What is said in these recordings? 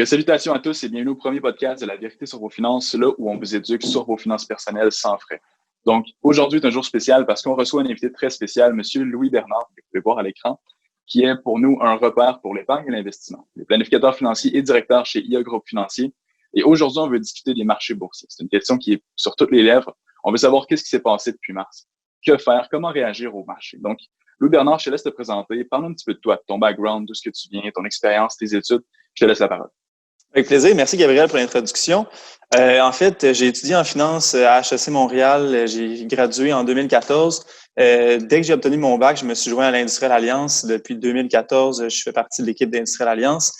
Salutations à tous et bienvenue au premier podcast de La Vérité sur vos finances, là où on vous éduque sur vos finances personnelles sans frais. Donc, aujourd'hui est un jour spécial parce qu'on reçoit un invité très spécial, Monsieur Louis Bernard, que vous pouvez voir à l'écran, qui est pour nous un repère pour l'épargne et l'investissement. Il est planificateur financier et directeur chez IA Groupe Financier. Et aujourd'hui, on veut discuter des marchés boursiers. C'est une question qui est sur toutes les lèvres. On veut savoir qu'est-ce qui s'est passé depuis mars. Que faire? Comment réagir au marché? Donc, Louis Bernard, je te laisse te présenter. Parle un petit peu de toi, de ton background, d'où ce que tu viens, ton expérience, tes études. Je te laisse la parole. Avec plaisir. Merci, Gabriel, pour l'introduction. En fait, j'ai étudié en finance à HEC Montréal. J'ai gradué en 2014. Dès que j'ai obtenu mon bac, je me suis joint à l'Industrielle Alliance. Depuis 2014, je fais partie de l'équipe d'Industrielle Alliance.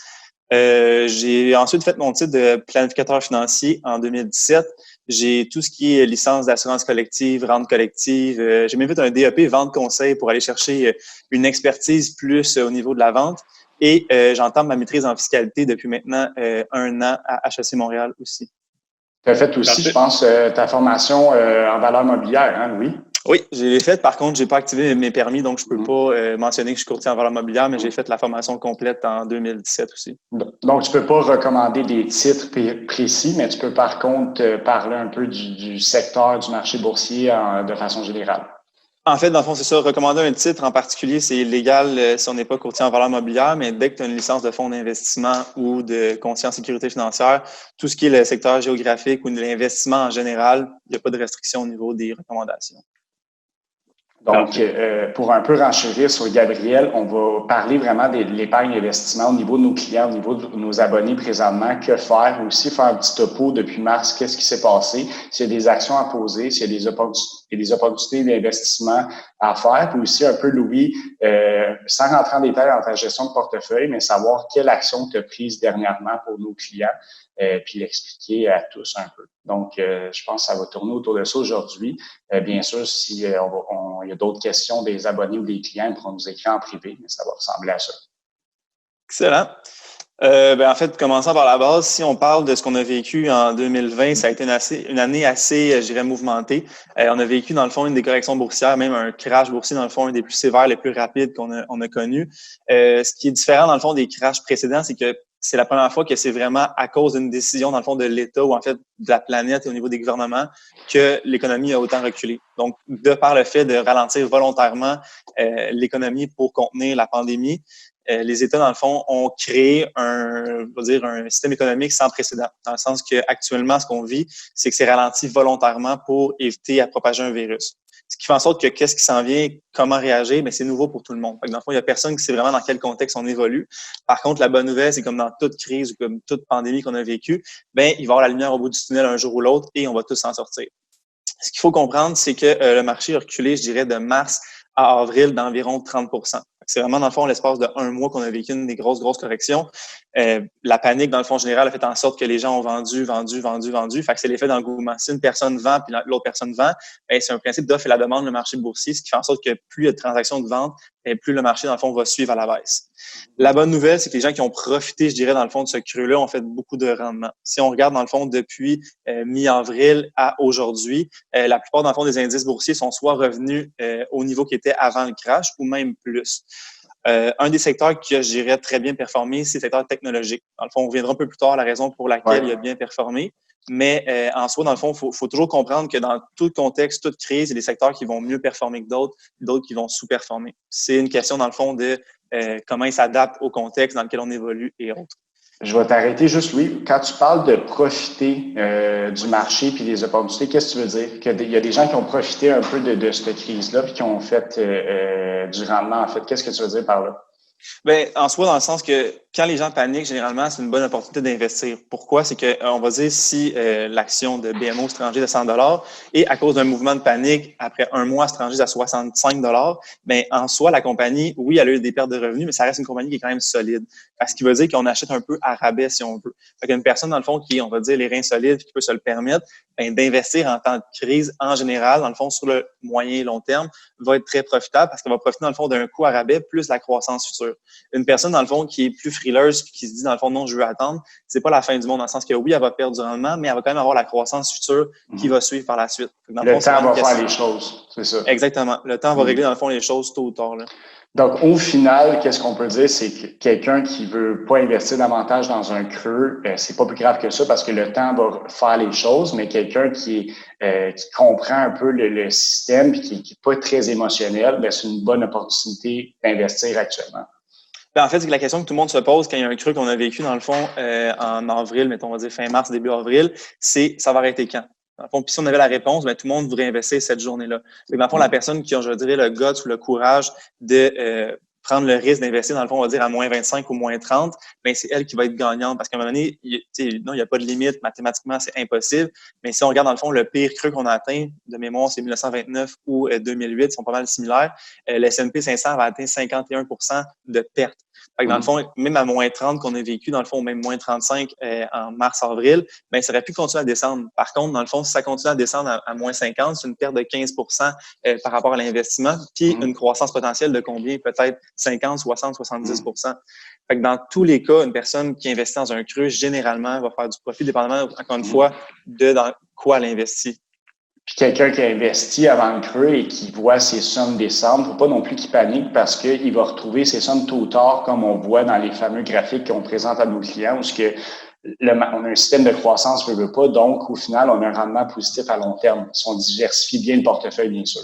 J'ai ensuite fait mon titre de planificateur financier en 2017. J'ai tout ce qui est licence d'assurance collective, rente collective. J'ai même fait un DEP vente conseil pour aller chercher une expertise plus au niveau de la vente. Et j'entame ma maîtrise en fiscalité depuis maintenant 1 an à HEC Montréal aussi. Tu as fait aussi, je pense, ta formation en valeur mobilière, hein, Louis? Oui, je l'ai faite. Par contre, j'ai pas activé mes permis, donc je peux pas mentionner que je suis courtier en valeur mobilière, mais j'ai fait la formation complète en 2017 aussi. Donc, tu peux pas recommander des titres précis, mais tu peux par contre parler un peu du secteur du marché boursier de façon générale. En fait, dans le fond, c'est ça. Recommander un titre en particulier, c'est illégal si on n'est pas courtier en valeur mobilière, mais dès que tu as une licence de fonds d'investissement ou de conseiller en sécurité financière, tout ce qui est le secteur géographique ou l'investissement en général, il n'y a pas de restriction au niveau des recommandations. Donc, pour un peu renchérir sur Gabriel, on va parler vraiment de l'épargne investissement au niveau de nos clients, au niveau de nos abonnés présentement. Que faire? Aussi faire un petit topo depuis mars, qu'est-ce qui s'est passé? S'il y a des actions à poser, s'il y a des opportunités d'investissement à faire. Puis aussi un peu, Louis, sans rentrer en détail dans ta gestion de portefeuille, mais savoir quelle action tu as prise dernièrement pour nos clients, puis l'expliquer à tous un peu. Donc, je pense que ça va tourner autour de ça aujourd'hui. Bien sûr, si il y a d'autres questions des abonnés ou des clients, ils pourront nous écrire en privé, mais ça va ressembler à ça. Excellent. En fait, commençons par la base, si on parle de ce qu'on a vécu en 2020, ça a été une année assez, je dirais, mouvementée. On a vécu, dans le fond, une des corrections boursières, même un crash boursier, dans le fond, un des plus sévères, les plus rapides qu'on a connu. Ce qui est différent, dans le fond, des crashs précédents, c'est que c'est la première fois que c'est vraiment à cause d'une décision, dans le fond, de l'État ou en fait de la planète et au niveau des gouvernements que l'économie a autant reculé. Donc, de par le fait de ralentir volontairement l'économie pour contenir la pandémie, les États, dans le fond, ont créé un système économique sans précédent. Dans le sens que actuellement, ce qu'on vit, c'est que c'est ralenti volontairement pour éviter à propager un virus. Ce qui fait en sorte que qu'est-ce qui s'en vient, comment réagir, mais c'est nouveau pour tout le monde. Dans le fond, il n'y a personne qui sait vraiment dans quel contexte on évolue. Par contre, la bonne nouvelle, c'est comme dans toute crise ou comme toute pandémie qu'on a vécue, il va y avoir la lumière au bout du tunnel un jour ou l'autre et on va tous s'en sortir. Ce qu'il faut comprendre, c'est que le marché a reculé, je dirais, de mars à avril d'environ 30%. C'est vraiment, dans le fond, l'espace de 1 mois qu'on a vécu une des grosses corrections. La panique, dans le fond général, a fait en sorte que les gens ont vendu. Fait que c'est l'effet d'engouement. Si une personne vend puis l'autre personne vend, c'est un principe d'offre et la demande, le marché boursier, ce qui fait en sorte que plus il y a de transactions de vente, plus le marché, dans le fond, va suivre à la baisse. La bonne nouvelle, c'est que les gens qui ont profité, je dirais, dans le fond, de ce creux-là, ont fait beaucoup de rendement. Si on regarde, dans le fond, depuis mi-avril à aujourd'hui, la plupart, dans le fond, des indices boursiers sont soit revenus au niveau qui était avant le crash ou même plus. Un des secteurs qui a, je dirais, très bien performé, c'est le secteur technologique. Dans le fond, on reviendra un peu plus tard à la raison pour laquelle il a bien performé. Mais en soi, dans le fond, faut toujours comprendre que dans tout contexte, toute crise, il y a des secteurs qui vont mieux performer que d'autres qui vont sous-performer. C'est une question, dans le fond, de comment ils s'adaptent au contexte dans lequel on évolue et autres. Je vais t'arrêter juste, Louis. Quand tu parles de profiter du marché puis des opportunités, qu'est-ce que tu veux dire? Qu'il y a des gens qui ont profité un peu de cette crise-là puis qui ont fait du rendement, en fait. Qu'est-ce que tu veux dire par là? En soi, dans le sens que quand les gens paniquent, généralement, c'est une bonne opportunité d'investir. Pourquoi? C'est que on va dire si l'action de BMO se transige à 100$ et à cause d'un mouvement de panique, après 1 mois, se transige à 65$, en soi, la compagnie, oui, elle a eu des pertes de revenus, mais ça reste une compagnie qui est quand même solide. Ce qui veut dire qu'on achète un peu à rabais, si on veut. Fait qu'une personne, dans le fond, qui est, on va dire, les reins solides, qui peut se le permettre, d'investir en temps de crise, en général, dans le fond, sur le moyen et long terme, va être très profitable parce qu'elle va profiter, dans le fond, d'un coût à rabais plus la croissance future. Une personne, dans le fond, qui est plus frileuse puis qui se dit, dans le fond, non, je veux attendre, c'est pas la fin du monde, dans le sens que oui, elle va perdre du rendement, mais elle va quand même avoir la croissance future qui va suivre par la suite. Le temps va faire les choses, c'est ça. Exactement. Le temps va régler, dans le fond, les choses tôt ou tard, là. Donc, au final, qu'est-ce qu'on peut dire? C'est que quelqu'un qui veut pas investir davantage dans un creux, c'est pas plus grave que ça parce que le temps va faire les choses, mais quelqu'un qui comprend un peu le système et qui est pas très émotionnel, ben, c'est une bonne opportunité d'investir actuellement. En fait, c'est que la question que tout le monde se pose quand il y a un creux qu'on a vécu, dans le fond, en avril, mettons, on va dire fin mars, début avril, c'est ça va arrêter quand? Dans le fond, puis si on avait la réponse, ben, tout le monde voudrait investir cette journée-là. Et dans le fond, la personne qui a, je dirais, le guts ou le courage de prendre le risque d'investir, dans le fond, on va dire à moins 25 ou moins 30, ben, c'est elle qui va être gagnante parce qu'à un moment donné, non, il n'y a pas de limite. Mathématiquement, c'est impossible. Mais si on regarde, dans le fond, le pire creux qu'on a atteint, de mémoire, c'est 1929 ou 2008, ils sont pas mal similaires. Le S&P 500 va atteindre 51% de perte. Fait que dans le fond, même à moins 30 qu'on a vécu, dans le fond, même moins 35 en mars-avril, ben, ça aurait pu continuer à descendre. Par contre, dans le fond, si ça continue à descendre à moins 50, c'est une perte de 15% par rapport à l'investissement, puis une croissance potentielle de combien? Peut-être 50, 60, 70%. Fait que dans tous les cas, une personne qui investit dans un creux, généralement, va faire du profit, dépendamment, encore une fois, de dans quoi elle investit. Puis quelqu'un qui a investi avant le creux et qui voit ses sommes descendre, il ne faut pas non plus qu'il panique parce qu'il va retrouver ses sommes tôt ou tard, comme on voit dans les fameux graphiques qu'on présente à nos clients, où on a un système de croissance, veut pas, donc au final, on a un rendement positif à long terme, si on diversifie bien le portefeuille, bien sûr.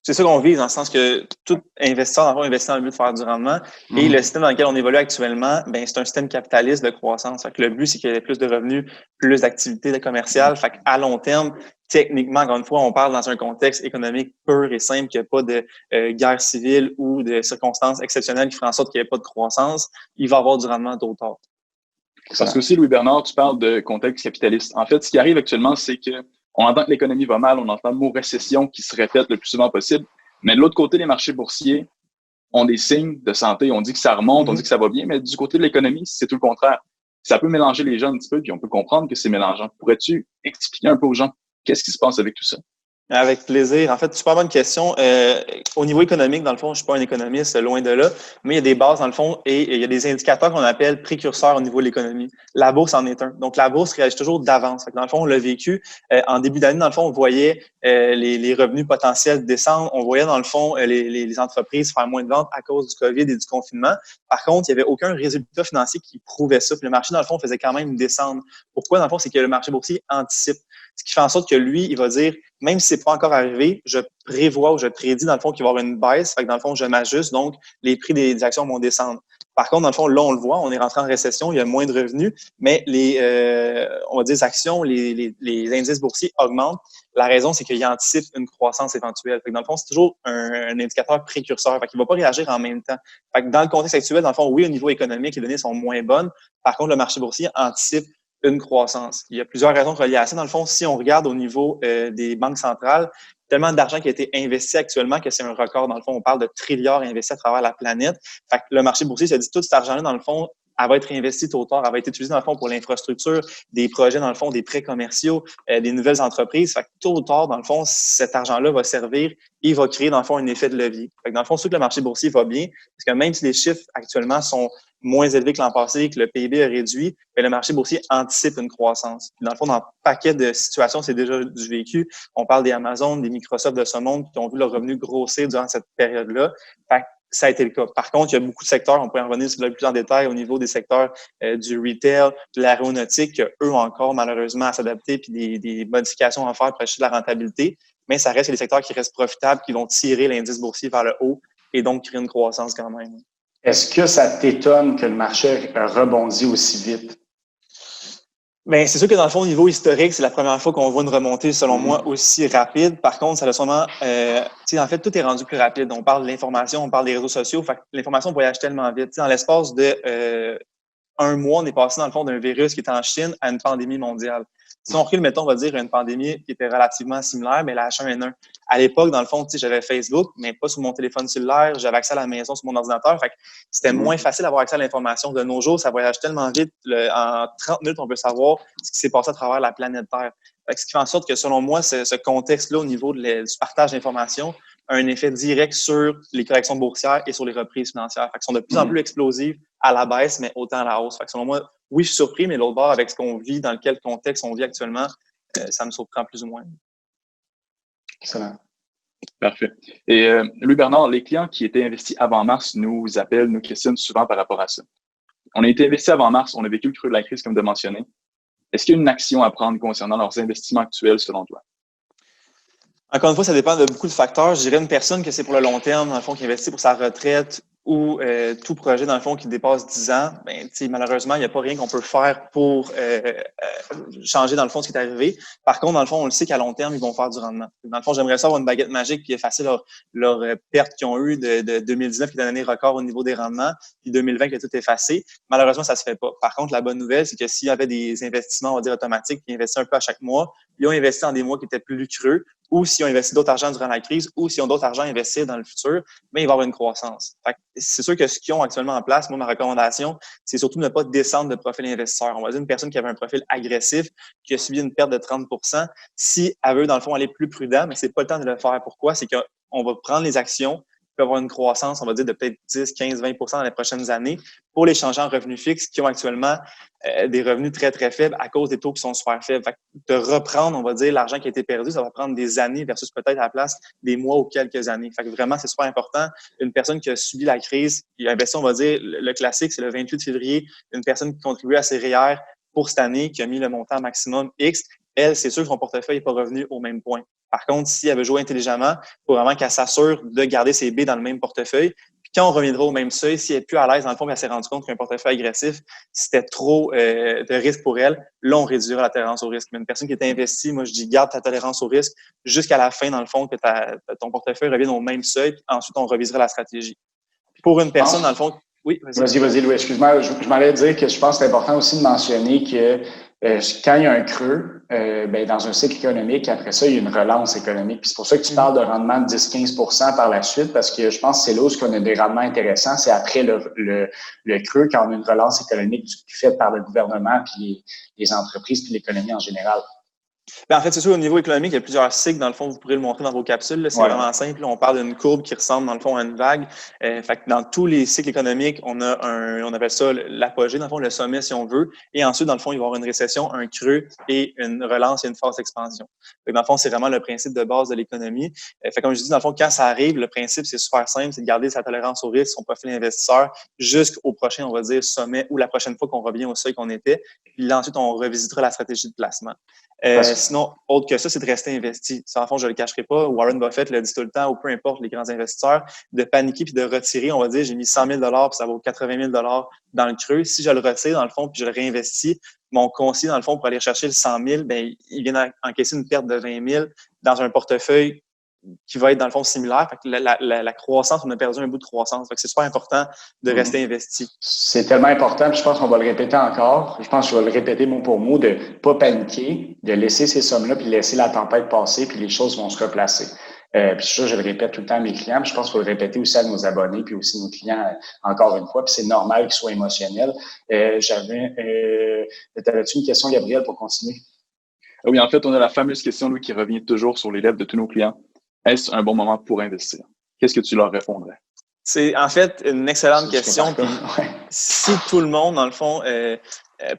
C'est ça qu'on vise, dans le sens que tout investisseur, dans le fond, investit dans le but de faire du rendement. Et le système dans lequel on évolue actuellement, ben, c'est un système capitaliste de croissance. Fait que le but, c'est qu'il y ait plus de revenus, plus d'activités commerciales. Fait qu'à long terme, techniquement, encore une fois, on parle dans un contexte économique pur et simple, qu'il n'y a pas de guerre civile ou de circonstances exceptionnelles qui feraient en sorte qu'il n'y ait pas de croissance. Il va y avoir du rendement tôt ou tard. Parce que aussi, Louis-Bernard, tu parles de contexte capitaliste. En fait, ce qui arrive actuellement, c'est que on entend que l'économie va mal, on entend le mot récession qui se répète le plus souvent possible. Mais de l'autre côté, les marchés boursiers ont des signes de santé. On dit que ça remonte, on dit que ça va bien, mais du côté de l'économie, c'est tout le contraire. Ça peut mélanger les gens un petit peu, puis on peut comprendre que c'est mélangeant. Pourrais-tu expliquer un peu aux gens qu'est-ce qui se passe avec tout ça? Avec plaisir. En fait, super bonne question. Au niveau économique, dans le fond, je suis pas un économiste, loin de là, mais il y a des bases, dans le fond, et il y a des indicateurs qu'on appelle précurseurs au niveau de l'économie. La bourse en est un. Donc, la bourse réagit toujours d'avance. Dans le fond, on l'a vécu. En début d'année, dans le fond, on voyait les revenus potentiels descendre. On voyait, dans le fond, les entreprises faire moins de ventes à cause du COVID et du confinement. Par contre, il n'y avait aucun résultat financier qui prouvait ça. Puis le marché, dans le fond, faisait quand même descendre. Pourquoi? Dans le fond, c'est que le marché boursier anticipe. Ce qui fait en sorte que lui, il va dire, même si c'est pas encore arrivé, je prévois ou je prédis, dans le fond, qu'il va y avoir une baisse. Fait que dans le fond, je m'ajuste, donc les prix des actions vont descendre. Par contre, dans le fond, là, on le voit, on est rentré en récession, il y a moins de revenus, mais on va dire, les actions, les indices boursiers augmentent. La raison, c'est qu'il anticipe une croissance éventuelle. Fait que dans le fond, c'est toujours un indicateur précurseur. Fait qu'il va pas réagir en même temps. Fait que dans le contexte actuel, dans le fond, oui, au niveau économique, les données sont moins bonnes. Par contre, le marché boursier anticipe une croissance. Il y a plusieurs raisons reliées à ça. Dans le fond, si on regarde au niveau des banques centrales, tellement d'argent qui a été investi actuellement que c'est un record. Dans le fond, on parle de trilliards investis à travers la planète. Fait que le marché boursier se dit tout cet argent-là, dans le fond, elle va être investi tôt ou tard, elle va être utilisée dans le fond pour l'infrastructure, des projets dans le fond, des prêts commerciaux, des nouvelles entreprises. Fait que tôt ou tard, dans le fond, cet argent-là va servir et va créer dans le fond un effet de levier. Fait que dans le fond, c'est que le marché boursier va bien, parce que même si les chiffres actuellement sont moins élevés que l'an passé, que le PIB a réduit, mais le marché boursier anticipe une croissance. Puis dans le fond, dans un paquet de situations, c'est déjà du vécu. On parle des Amazon, des Microsoft de ce monde qui ont vu leurs revenus grossir durant cette période-là. Fait que ça a été le cas. Par contre, il y a beaucoup de secteurs, on pourrait en revenir sur le plus en détail au niveau des secteurs du retail, de l'aéronautique, eux encore malheureusement à s'adapter puis des modifications à faire pour acheter de la rentabilité. Mais ça reste les secteurs qui restent profitables, qui vont tirer l'indice boursier vers le haut et donc créer une croissance quand même. Est-ce que ça t'étonne que le marché rebondit aussi vite? Bien, c'est sûr que dans le fond, au niveau historique, c'est la première fois qu'on voit une remontée, selon moi, aussi rapide. Par contre, ça a sûrement, en fait, tout est rendu plus rapide. On parle de l'information, on parle des réseaux sociaux. Fait que l'information voyage tellement vite. Dans l'espace de un mois, on est passé, dans le fond, d'un virus qui était en Chine à une pandémie mondiale. Si on recule, mettons, on va dire une pandémie qui était relativement similaire, mais la H1N1. À l'époque, dans le fond, j'avais Facebook, mais pas sur mon téléphone cellulaire. J'avais accès à la maison sur mon ordinateur. Fait que c'était moins facile d'avoir accès à l'information. De nos jours, ça voyage tellement vite. En 30 minutes, on peut savoir ce qui s'est passé à travers la planète Terre. Fait que ce qui fait en sorte que, selon moi, ce contexte-là, au niveau du partage d'informations, a un effet direct sur les corrections boursières et sur les reprises financières. Fait que sont de plus en plus explosives à la baisse, mais autant à la hausse. Fait que selon moi, oui, je suis surpris, mais l'autre bord, avec ce qu'on vit, dans quel contexte on vit actuellement, ça me surprend plus ou moins. Excellent. Parfait. Et Louis-Bernard, les clients qui étaient investis avant mars nous appellent, nous questionnent souvent par rapport à ça. On a été investis avant mars, on a vécu le creux de la crise, comme de mentionner. Est-ce qu'il y a une action à prendre concernant leurs investissements actuels, selon toi? Encore une fois, ça dépend de beaucoup de facteurs. Je dirais une personne que c'est pour le long terme, dans le fond, qui investit pour sa retraite ou tout projet, dans le fond, qui dépasse 10 ans, ben, malheureusement, il n'y a pas rien qu'on peut faire pour changer, dans le fond, ce qui est arrivé. Par contre, dans le fond, on le sait qu'à long terme, ils vont faire du rendement. Dans le fond, j'aimerais ça avoir une baguette magique qui effacer leur perte qu'ils ont eue de 2019, qui est une année record au niveau des rendements, puis 2020, qui a tout effacé. Malheureusement, ça se fait pas. Par contre, la bonne nouvelle, c'est que s'il y avait des investissements, on va dire, automatiques, qui investissaient un peu à chaque mois, ils ont investi dans des mois qui étaient plus lucreux, ou s'ils ont investi d'autres argent durant la crise, ou s'ils ont d'autres argent à investir dans le futur, bien, il va y avoir une croissance. Fait que c'est sûr que ce qu'ils ont actuellement en place, moi, ma recommandation, c'est surtout de ne pas descendre de profil investisseur. On va dire une personne qui avait un profil agressif, qui a subi une perte de 30 %, si elle veut, dans le fond, aller plus prudent, mais c'est pas le temps de le faire. Pourquoi? C'est qu'on va prendre les actions, peut avoir une croissance, on va dire, de peut-être 10, 15, 20 % dans les prochaines années pour les changer en revenus fixes qui ont actuellement des revenus très, très faibles à cause des taux qui sont super faibles. Fait que de reprendre, on va dire, l'argent qui a été perdu, ça va prendre des années versus peut-être à la place des mois ou quelques années. Fait que vraiment, c'est super important. Une personne qui a subi la crise, qui a investi, on va dire, le classique, c'est le 28 février, une personne qui contribue à ses REER pour cette année, qui a mis le montant maximum X, elle, c'est sûr que son portefeuille n'est pas revenu au même point. Par contre, si elle veut jouer intelligemment, il faut vraiment qu'elle s'assure de garder ses billes dans le même portefeuille. Puis quand on reviendra au même seuil, si elle n'est plus à l'aise, dans le fond, elle s'est rendue compte qu'un portefeuille agressif, c'était trop de risque pour elle, là, on réduira la tolérance au risque. Mais une personne qui est investie, moi, je dis, garde ta tolérance au risque jusqu'à la fin, dans le fond, que ton portefeuille revienne au même seuil. Puis ensuite, on revisera la stratégie. Puis pour une personne, dans le fond, oui, vas-y. Vas-y, Louis, excuse-moi. Je m'allais dire que je pense que c'est important aussi de mentionner que quand il y a un creux, ben, dans un cycle économique, après ça, il y a une relance économique. Puis c'est pour ça que tu parles de rendement de 10-15 % par la suite, parce que je pense que c'est là où on a des rendements intéressants. C'est après le creux, quand on a une relance économique faite par le gouvernement, puis les entreprises, puis l'économie en général. Bien, en fait, c'est sûr, au niveau économique, il y a plusieurs cycles. Dans le fond, vous pourrez le montrer dans vos capsules. Là, c'est vraiment simple. Là, on parle d'une courbe qui ressemble, dans le fond, à une vague. Fait que dans tous les cycles économiques, on appelle ça l'apogée, dans le fond, le sommet, si on veut. Et ensuite, dans le fond, il va y avoir une récession, un creux et une relance et une phase d'expansion. Fait que dans le fond, c'est vraiment le principe de base de l'économie. Fait comme je dis, dans le fond, quand ça arrive, le principe, c'est super simple, c'est de garder sa tolérance au risque, son profil investisseur, jusqu'au prochain, on va dire, sommet ou la prochaine fois qu'on revient au seuil qu'on était. Puis là, ensuite, on revisitera la stratégie de placement. Sinon, autre que ça, c'est de rester investi. Ça, en fond, je ne le cacherai pas. Warren Buffett le dit tout le temps, ou peu importe les grands investisseurs, de paniquer puis de retirer. On va dire, j'ai mis 100 000 $ puis ça vaut 80 000 $ dans le creux. Si je le retire, dans le fond, puis je le réinvestis, mon conseiller, dans le fond, pour aller chercher le 100 000, bien, il vient encaisser une perte de 20 000 dans un portefeuille qui va être, dans le fond, similaire. Fait que la croissance, on a perdu un bout de croissance. Fait que c'est super important de rester investi. C'est tellement important, puis je pense qu'on va le répéter encore. Je pense que je vais le répéter mot pour mot, de ne pas paniquer, de laisser ces sommes-là, puis laisser la tempête passer, puis les choses vont se replacer. Puis ça, je le répète tout le temps à mes clients, puis je pense qu'il faut le répéter aussi à nos abonnés, puis aussi nos clients, encore une fois, puis c'est normal qu'ils soient émotionnels. T'avais-tu une question, Gabriel, pour continuer? Oui, en fait, on a la fameuse question, Louis, qui revient toujours sur les lèvres de tous nos clients. Est-ce un bon moment pour investir? Qu'est-ce que tu leur répondrais? C'est en fait une excellente question. Puis, si tout le monde, dans le fond,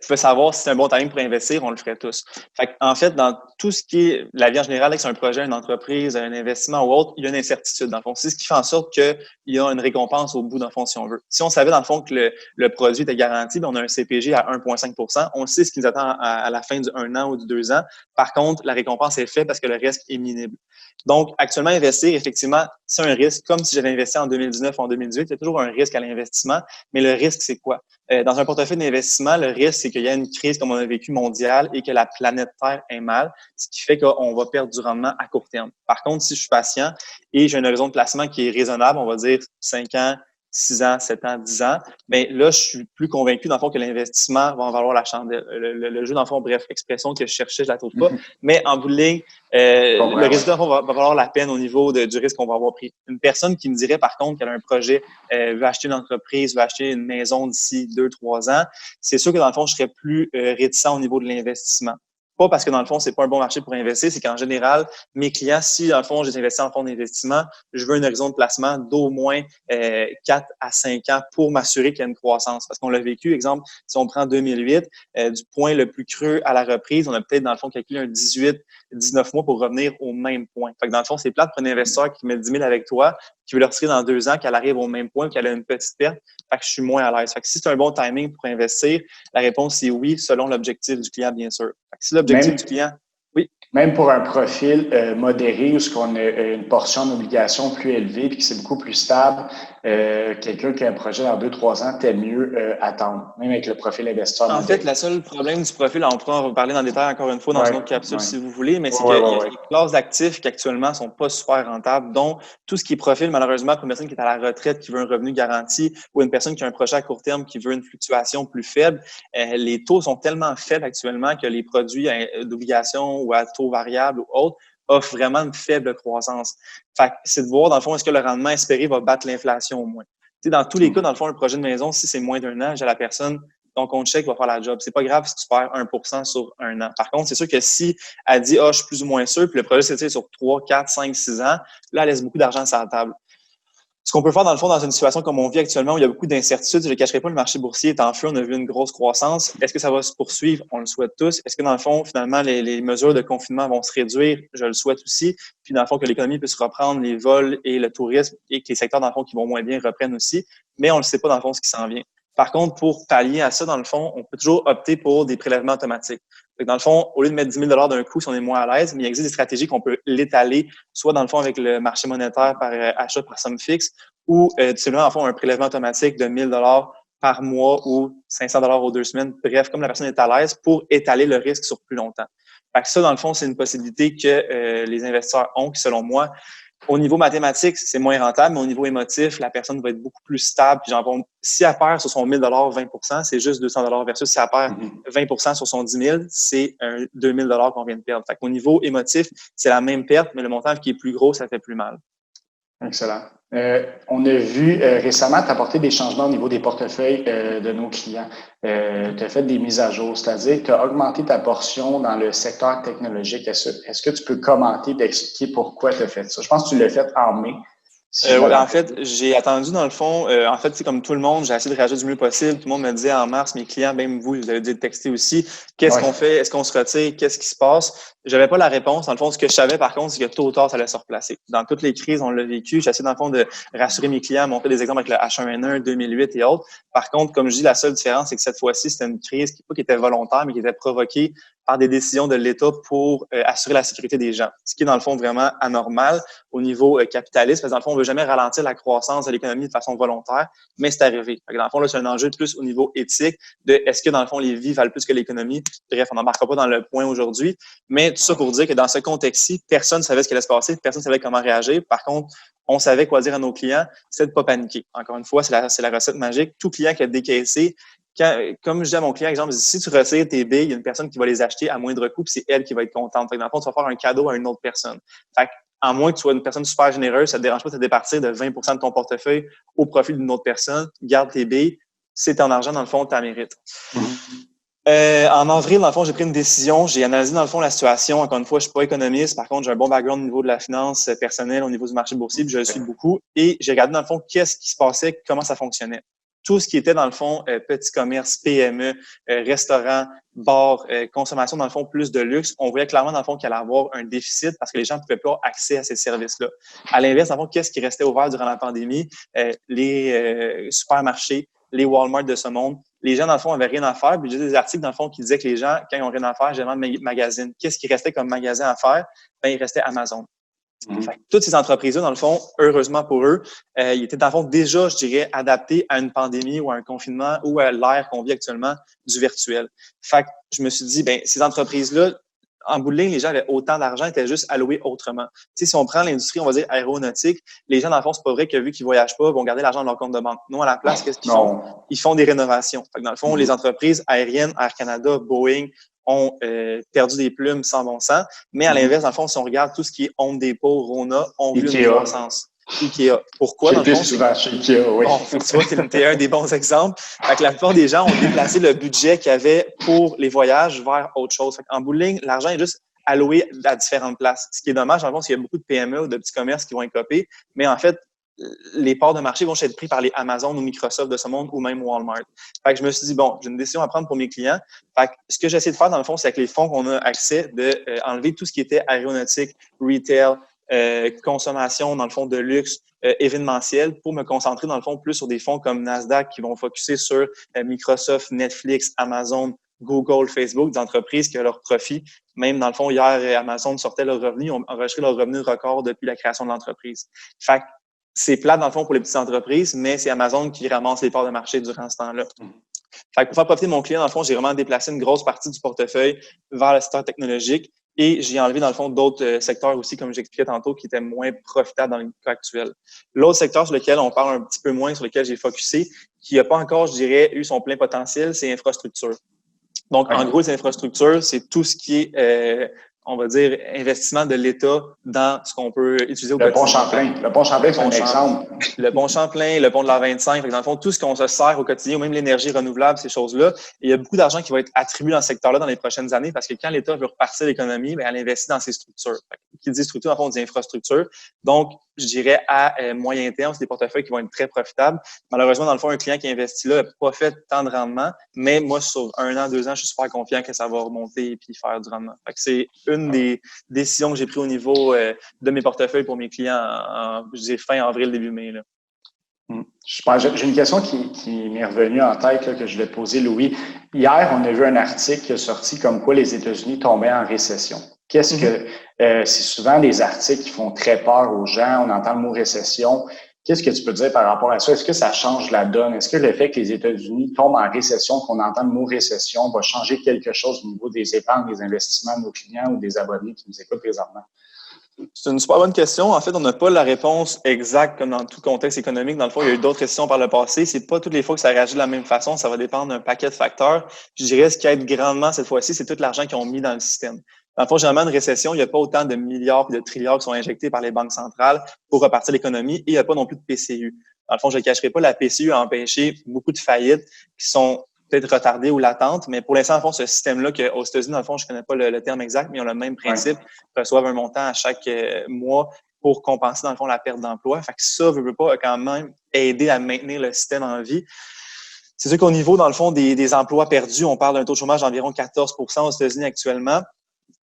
pouvait savoir si c'est un bon timing pour investir, on le ferait tous. Fait en fait, dans tout ce qui est la vie en général, avec un projet, une entreprise, un investissement ou autre, il y a une incertitude, dans le fond. C'est ce qui fait en sorte qu'il y a une récompense au bout, dans le fond, si on veut. Si on savait, dans le fond, que le produit était garanti, bien, on a un CPG à 1,5 %. On sait ce qui nous attend à la fin du 1 an ou du 2 ans. Par contre, la récompense est faite parce que le risque est minime. Donc, actuellement, investir, effectivement, c'est un risque. Comme si j'avais investi en 2019 ou en 2018, il y a toujours un risque à l'investissement. Mais le risque, c'est quoi? Dans un portefeuille d'investissement, le risque, c'est qu'il y a une crise comme on a vécu mondiale et que la planète Terre est mal, ce qui fait qu'on va perdre du rendement à court terme. Par contre, si je suis patient et j'ai un horizon de placement qui est raisonnable, on va dire 5 ans, 6 ans, 7 ans, 10 ans, bien là, je suis plus convaincu, dans le fond, que l'investissement va en valoir la chandelle. Le jeu, dans le fond, bref, expression que je cherchais, je la trouve pas. Mais en bout de ligne, le résultat, dans le fond, va valoir la peine au niveau du risque qu'on va avoir pris. Une personne qui me dirait, par contre, qu'elle a un projet, veut acheter une entreprise, veut acheter une maison d'ici 2-3 ans, c'est sûr que, dans le fond, je serais plus réticent au niveau de l'investissement. Pas parce que dans le fond, c'est pas un bon marché pour investir, c'est qu'en général, mes clients, si dans le fond, j'ai investi en fonds d'investissement, je veux un horizon de placement d'au moins 4 à 5 ans pour m'assurer qu'il y a une croissance. Parce qu'on l'a vécu, exemple, si on prend 2008, du point le plus creux à la reprise, on a peut-être dans le fond calculé un 18-19 mois pour revenir au même point. Fait que dans le fond, c'est plate pour un investisseur qui met 10 000 avec toi, qui veut le retirer dans 2 ans, qu'elle arrive au même point, qu'elle a une petite perte. Fait que je suis moins à l'aise. Fait que si c'est un bon timing pour investir, la réponse c'est oui, selon l'objectif du client, bien sûr. Fait que si l'objectif du client, oui. Même pour un profil modéré où on a une portion d'obligation plus élevée et que c'est beaucoup plus stable, quelqu'un qui a un projet dans 2-3 ans, t'aimes mieux attendre, même avec le profil investisseur En modéré. fait, le seul problème du profil, on pourra en reparler dans le détail encore une fois dans une autre capsule si vous voulez, mais c'est qu'il y a des classes d'actifs qui actuellement sont pas super rentables, dont tout ce qui est profil, malheureusement, pour une personne qui est à la retraite, qui veut un revenu garanti, ou une personne qui a un projet à court terme qui veut une fluctuation plus faible, les taux sont tellement faibles actuellement que les produits d'obligation ou à taux variable ou autres offrent vraiment une faible croissance. Fait que c'est de voir, dans le fond, est-ce que le rendement espéré va battre l'inflation au moins. Tu sais, dans tous les cas, dans le fond, un projet de maison, si c'est moins d'1 an, j'ai la personne, ton compte chèque va faire la job. C'est pas grave si tu perds 1% sur 1 an. Par contre, c'est sûr que si elle dit, je suis plus ou moins sûr, puis le projet s'étire sur 3, 4, 5, 6 ans, là, elle laisse beaucoup d'argent sur la table. Ce qu'on peut faire, dans le fond, dans une situation comme on vit actuellement, où il y a beaucoup d'incertitudes, je ne cacherai pas, le marché boursier est en feu, on a vu une grosse croissance. Est-ce que ça va se poursuivre? On le souhaite tous. Est-ce que, dans le fond, finalement, les mesures de confinement vont se réduire? Je le souhaite aussi. Puis, dans le fond, que l'économie puisse reprendre, les vols et le tourisme, et que les secteurs, dans le fond, qui vont moins bien reprennent aussi. Mais on ne le sait pas, dans le fond, ce qui s'en vient. Par contre, pour pallier à ça, dans le fond, on peut toujours opter pour des prélèvements automatiques. Dans le fond, au lieu de mettre 10 000 d'un coup, si on est moins à l'aise, mais il existe des stratégies qu'on peut l'étaler, soit dans le fond avec le marché monétaire par achat par somme fixe, ou simplement, en fond, un prélèvement automatique de 1 000 par mois ou 500 aux 2 semaines. Bref, comme la personne est à l'aise, pour étaler le risque sur plus longtemps. Fait que ça, dans le fond, c'est une possibilité que les investisseurs ont, qui, selon moi, au niveau mathématique, c'est moins rentable, mais au niveau émotif, la personne va être beaucoup plus stable. Puis si elle perd sur son 1 000 20 c'est juste 200 versus si elle perd 20 sur son 10 000, c'est 2 000 qu'on vient de perdre. Fait qu'au niveau émotif, c'est la même perte, mais le montant qui est plus gros, ça fait plus mal. Excellent. On a vu récemment t'apporter des changements au niveau des portefeuilles de nos clients. Tu as fait des mises à jour, c'est-à-dire tu as augmenté ta portion dans le secteur technologique. Est-ce que tu peux commenter, d'expliquer pourquoi tu as fait ça? Je pense que tu l'as fait en mai. En fait, j'ai attendu dans le fond. En fait, c'est comme tout le monde, j'ai essayé de réagir du mieux possible. Tout le monde me disait en mars, mes clients, même vous avez dû le texter aussi. Qu'est-ce qu'on fait? Est-ce qu'on se retire? Qu'est-ce qui se passe? J'avais pas la réponse. Dans le fond, ce que je savais, par contre, c'est que tôt ou tard, ça allait se replacer. Dans toutes les crises, on l'a vécu. J'essaie, dans le fond, de rassurer mes clients, montrer des exemples avec le H1N1, 2008 et autres. Par contre, comme je dis, la seule différence, c'est que cette fois-ci, c'était une crise qui était volontaire, mais qui était provoquée par des décisions de l'État pour assurer la sécurité des gens. Ce qui est, dans le fond, vraiment anormal au niveau capitaliste, parce que, dans le fond, on veut jamais ralentir la croissance de l'économie de façon volontaire, mais c'est arrivé. Dans le fond, là, c'est un enjeu de plus au niveau éthique de est-ce que, dans le fond, les vies valent plus que l'économie? Bref, on n'embarquera pas dans le point aujourd'hui, mais tout ça pour dire que dans ce contexte-ci, personne ne savait ce qui allait se passer, personne ne savait comment réagir. Par contre, on savait quoi dire à nos clients, c'est de ne pas paniquer. Encore une fois, c'est la recette magique. Tout client qui a décaissé, comme je dis à mon client, exemple, si tu retires tes billes, il y a une personne qui va les acheter à moindre coût, puis c'est elle qui va être contente. Fait que dans le fond, tu vas faire un cadeau à une autre personne. Fait que, à moins que tu sois une personne super généreuse, ça ne te dérange pas de te départir de 20 de ton portefeuille au profit d'une autre personne. Garde tes billes. C'est ton argent, dans le fond, tu la mérites. En avril, dans le fond, j'ai pris une décision. J'ai analysé, dans le fond, la situation. Encore une fois, je suis pas économiste. Par contre, j'ai un bon background au niveau de la finance personnelle, au niveau du marché boursier, puis je le suis beaucoup. Et j'ai regardé, dans le fond, qu'est-ce qui se passait, comment ça fonctionnait. Tout ce qui était, dans le fond, petit commerce, PME, restaurant, bar, consommation, dans le fond, plus de luxe, on voyait clairement, dans le fond, qu'il allait avoir un déficit parce que les gens ne pouvaient pas avoir accès à ces services-là. À l'inverse, dans le fond, qu'est-ce qui restait ouvert durant la pandémie? Les supermarchés, les Walmart de ce monde. Les gens, dans le fond, n'avaient rien à faire. Puis j'ai des articles, dans le fond, qui disaient que les gens, quand ils n'ont rien à faire, généralement, magasinent. Qu'est-ce qui restait comme magasin à faire? Ben, il restait Amazon. Fait que toutes ces entreprises-là, dans le fond, heureusement pour eux, ils étaient, dans le fond, déjà, je dirais, adaptés à une pandémie ou à un confinement ou à l'ère qu'on vit actuellement du virtuel. Fait que je me suis dit, ben ces entreprises-là, en bout de ligne, les gens avaient autant d'argent, étaient juste alloués autrement. Tu sais, si on prend l'industrie, on va dire aéronautique, les gens, dans le fond, c'est pas vrai que vu qu'ils voyagent pas, vont garder l'argent dans leur compte de banque. Non, à la place, qu'est-ce qu'ils font? Ils font des rénovations. Fait que dans le fond, les entreprises aériennes, Air Canada, Boeing, ont perdu des plumes sans bon sens. Mais à l'inverse, dans le fond, si on regarde tout ce qui est Home Depot, Rona, ont vu une croissance. IKEA. Pourquoi? Dans le fond, souvent chez IKEA, oui. Bon, tu vois, t'es un des bons exemples. Fait que la plupart des gens ont déplacé le budget qu'ils avaient pour les voyages vers autre chose. Fait en bout de ligne, l'argent est juste alloué à différentes places. Ce qui est dommage, dans le fond, c'est qu'il y a beaucoup de PME ou de petits commerces qui vont être copés, mais en fait, les parts de marché vont être pris par les Amazon ou Microsoft de ce monde ou même Walmart. Fait que je me suis dit, bon, j'ai une décision à prendre pour mes clients. Fait que ce que j'essaie de faire, dans le fond, c'est avec les fonds qu'on a accès, enlever tout ce qui était aéronautique, retail, consommation, dans le fond, de luxe, événementiel, pour me concentrer, dans le fond, plus sur des fonds comme Nasdaq qui vont focuser sur Microsoft, Netflix, Amazon, Google, Facebook, des entreprises qui ont leur profit. Même, dans le fond, hier, Amazon sortait leurs revenus, ils ont enregistré leur revenu record depuis la création de l'entreprise. Fait que c'est plate, dans le fond, pour les petites entreprises, mais c'est Amazon qui ramasse les parts de marché durant ce temps-là. Fait que pour faire profiter mon client, dans le fond, j'ai vraiment déplacé une grosse partie du portefeuille vers le secteur technologique et j'ai enlevé, dans le fond, d'autres secteurs aussi, comme j'expliquais tantôt, qui étaient moins profitables dans le cas actuel. L'autre secteur sur lequel on parle un petit peu moins, sur lequel j'ai focusé, qui n'a pas encore, je dirais, eu son plein potentiel, c'est infrastructure. Donc, en gros, les infrastructures, c'est tout ce qui est, on va dire, investissement de l'État dans ce qu'on peut utiliser au quotidien. Le pont Champlain, c'est un exemple. Le pont Champlain, le pont de l'A25, dans le fond, tout ce qu'on se sert au quotidien, ou même l'énergie renouvelable, ces choses-là. Et il y a beaucoup d'argent qui va être attribué dans ce secteur-là dans les prochaines années parce que quand l'État veut repartir l'économie, bien, elle investit dans ces structures. Qui dit structure, dans le fond, dit infrastructure. Donc, je dirais à moyen terme, c'est des portefeuilles qui vont être très profitables. Malheureusement, dans le fond, un client qui investit là n'a pas fait tant de rendement, mais moi, sur 1 an, 2 ans, je suis super confiant que ça va remonter et puis faire du rendement. Fait que c'est une des décisions que j'ai prises au niveau de mes portefeuilles pour mes clients je dirais fin avril, début mai. Là. J'ai une question qui m'est revenue en tête là, que je vais te poser, Louis. Hier, on a vu un article qui est sorti comme quoi les États-Unis tombaient en récession. Qu'est-ce que c'est souvent des articles qui font très peur aux gens, on entend le mot récession. Qu'est-ce que tu peux dire par rapport à ça? Est-ce que ça change la donne? Est-ce que le fait que les États-Unis tombent en récession, qu'on entend le mot récession, va changer quelque chose au niveau des épargnes, des investissements de nos clients ou des abonnés qui nous écoutent présentement? C'est une super bonne question. En fait, on n'a pas la réponse exacte comme dans tout contexte économique. Dans le fond, il y a eu d'autres récessions par le passé. C'est pas toutes les fois que ça réagit de la même façon. Ça va dépendre d'un paquet de facteurs. Je dirais ce qui aide grandement cette fois-ci, c'est tout l'argent qu'ils ont mis dans le système. Dans le fond, généralement, une récession, il n'y a pas autant de milliards et de trilliards qui sont injectés par les banques centrales pour repartir l'économie et il n'y a pas non plus de PCU. Dans le fond, je ne cacherai pas, la PCU a empêché beaucoup de faillites qui sont peut-être retardées ou latentes, mais pour l'instant, dans le fond, ce système-là, qu'aux États-Unis, dans le fond, je ne connais pas le terme exact, mais ils ont le même principe, reçoivent un montant à chaque mois pour compenser, dans le fond, la perte d'emploi. Fait que ça, veut pas quand même aider à maintenir le système en vie. C'est sûr qu'au niveau, dans le fond, des emplois perdus, on parle d'un taux de chômage d'environ 14 % aux États-Unis actuellement.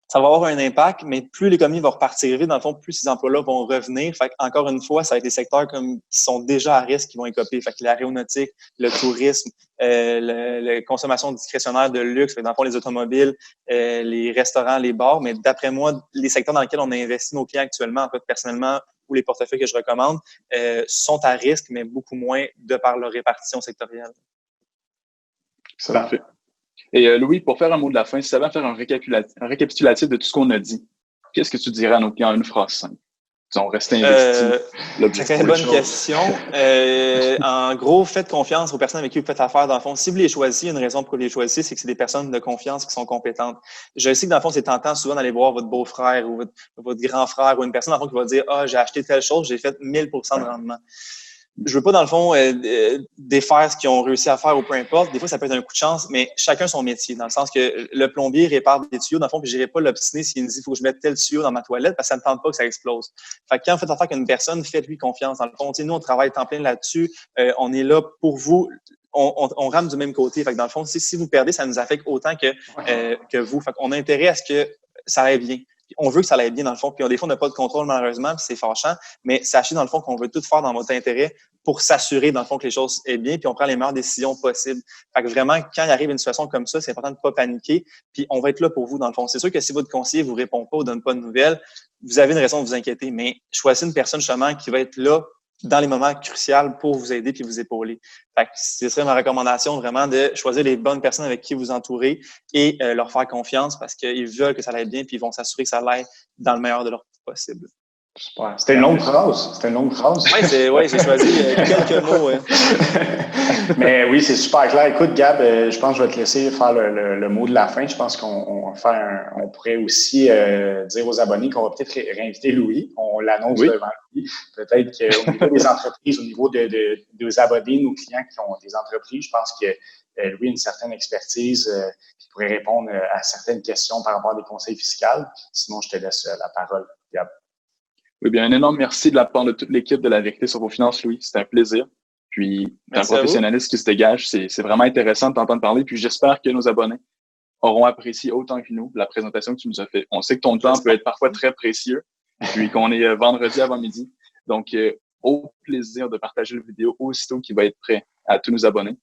Ça va avoir un impact, mais plus l'économie va repartir vite, dans le fond, plus ces emplois-là vont revenir. Fait encore une fois, ça va être des secteurs qui sont déjà à risque qui vont écoper. Fait que l'aéronautique, le tourisme, la consommation discrétionnaire de luxe, dans le fond, les automobiles, les restaurants, les bars. Mais d'après moi, les secteurs dans lesquels on a investi nos clients actuellement, en fait, personnellement, ou les portefeuilles que je recommande, sont à risque, mais beaucoup moins de par leur répartition sectorielle. C'est parfait. Et Louis, pour faire un mot de la fin, si tu avais à faire un récapitulatif de tout ce qu'on a dit, qu'est-ce que tu dirais à nos clients en une phrase simple? On reste investi. C'est une bonne question. En gros, faites confiance aux personnes avec qui vous faites affaire. Dans le fond, si vous les choisissez, une raison pour les choisir, c'est que c'est des personnes de confiance qui sont compétentes. Je sais que dans le fond, c'est tentant souvent d'aller voir votre beau-frère ou votre grand frère ou une personne dans le fond qui va dire « Ah, j'ai acheté telle chose, j'ai fait 1000 % de rendement ». Je veux pas, dans le fond, défaire ce qu'ils ont réussi à faire ou peu importe. Des fois, ça peut être un coup de chance, mais chacun son métier. Dans le sens que le plombier répare des tuyaux, dans le fond, puis j'irai pas l'obstiner s'il me dit, il faut que je mette tel tuyau dans ma toilette parce que ça ne tente pas que ça explose. Fait que quand vous faites affaire avec une personne, faites-lui confiance. Dans le fond, nous, on travaille temps plein là-dessus. On est là pour vous. On rame du même côté. Fait que dans le fond, si vous perdez, ça nous affecte autant que vous. Fait qu'on a intérêt à ce que ça aille bien. On veut que ça aille bien dans le fond. Puis des fois, on n'a pas de contrôle malheureusement, puis c'est fâchant. Mais sachez dans le fond qu'on veut tout faire dans votre intérêt pour s'assurer dans le fond que les choses aient bien, puis on prend les meilleures décisions possibles. Fait que vraiment, quand il arrive une situation comme ça, c'est important de ne pas paniquer. Puis on va être là pour vous dans le fond. C'est sûr que si votre conseiller vous répond pas ou donne pas de nouvelles, vous avez une raison de vous inquiéter. Mais choisissez une personne justement qui va être là dans les moments cruciaux pour vous aider puis vous épauler. Fait que ce serait ma recommandation vraiment de choisir les bonnes personnes avec qui vous entourez et leur faire confiance parce qu'ils veulent que ça aille bien puis ils vont s'assurer que ça aille dans le meilleur de leur possible. Super. C'était une longue phrase. Oui, j'ai choisi quelques mots. Ouais. Mais oui, c'est super clair. Écoute, Gab, je pense que je vais te laisser faire le mot de la fin. Je pense qu'on pourrait aussi dire aux abonnés qu'on va peut-être réinviter Louis. On l'annonce devant lui. Peut-être qu'au niveau des entreprises, au niveau des abonnés, nos clients qui ont des entreprises, je pense que Louis a une certaine expertise qui pourrait répondre à certaines questions par rapport à des conseils fiscaux. Sinon, je te laisse la parole, Gab. Oui, bien, un énorme merci de la part de toute l'équipe de La Vérité sur vos finances, Louis. C'était un plaisir. Puis, un professionnaliste qui se dégage. C'est vraiment intéressant de t'entendre parler. Puis, j'espère que nos abonnés auront apprécié autant que nous la présentation que tu nous as faite. On sait que ton temps peut être parfois très précieux, puis qu'on est vendredi avant midi. Donc, au plaisir de partager la vidéo aussitôt qu'il va être prêt à tous nos abonnés.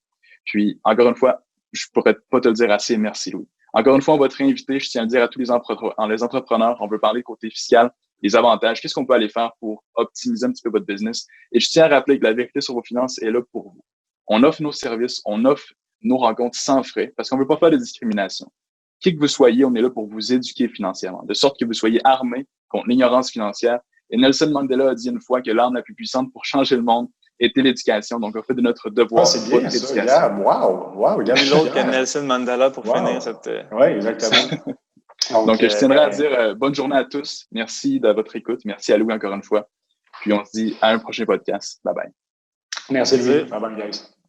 Puis, encore une fois, je pourrais pas te le dire assez. Merci, Louis. Encore une fois, on va te réinviter. Je tiens à le dire à tous les entrepreneurs. On veut parler côté fiscal, les avantages, qu'est-ce qu'on peut aller faire pour optimiser un petit peu votre business. Et je tiens à rappeler que La Vérité sur vos finances est là pour vous. On offre nos services, on offre nos rencontres sans frais parce qu'on ne veut pas faire de discrimination. Qui que vous soyez, on est là pour vous éduquer financièrement, de sorte que vous soyez armés contre l'ignorance financière. Et Nelson Mandela a dit une fois que l'arme la plus puissante pour changer le monde était l'éducation. Donc, on fait de notre devoir. C'est bien ça, regarde. Wow. Nul autre que Nelson Mandela pour finir cette... Oui, exactement. Donc, je tiendrai à dire bonne journée à tous. Merci de votre écoute. Merci à Louis encore une fois. Puis, on se dit à un prochain podcast. Bye bye. Merci, Louis. Bye bye, guys.